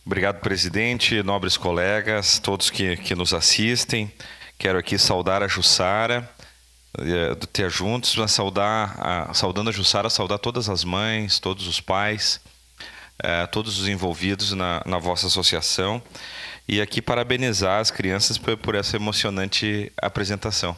Obrigado, presidente, nobres colegas, todos que nos assistem. Quero aqui saudar a Jussara, do Tea Juntos, mas saudando a Jussara, saudar todas as mães, todos os pais, todos os envolvidos na vossa associação. E aqui parabenizar as crianças por essa emocionante apresentação.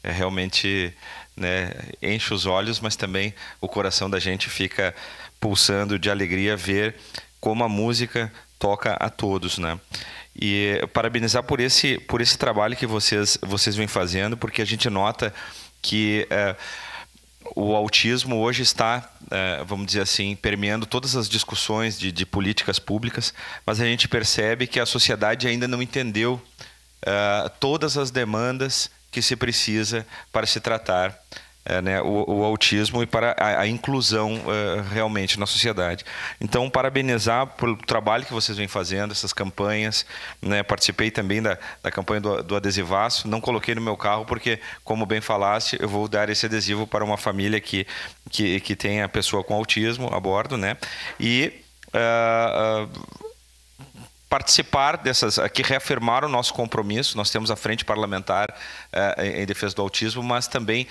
Realmente, né, enche os olhos, mas também o coração da gente fica pulsando de alegria ver como a música toca a todos, né? E parabenizar por esse trabalho que vocês vêm fazendo, porque a gente nota que o autismo hoje está, vamos dizer assim, permeando todas as discussões de políticas públicas, mas a gente percebe que a sociedade ainda não entendeu todas as demandas que se precisa para se tratar né, o autismo e para a inclusão realmente na sociedade. Então, parabenizar pelo trabalho que vocês vêm fazendo, essas campanhas, né, participei também da campanha do adesivaço, não coloquei no meu carro porque, como bem falaste, eu vou dar esse adesivo para uma família que tem a pessoa com autismo a bordo, né, e participar dessas, aqui reafirmar o nosso compromisso. Nós temos a frente parlamentar em defesa do autismo, mas também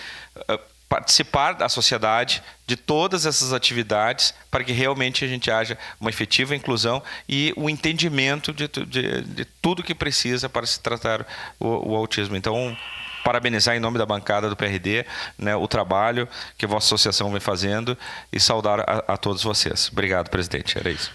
participar da sociedade de todas essas atividades para que realmente a gente haja uma efetiva inclusão e o entendimento de tudo que precisa para se tratar o autismo. Então, parabenizar em nome da bancada do PRD, né, o trabalho que a vossa associação vem fazendo e saudar a todos vocês. Obrigado, presidente. Era isso.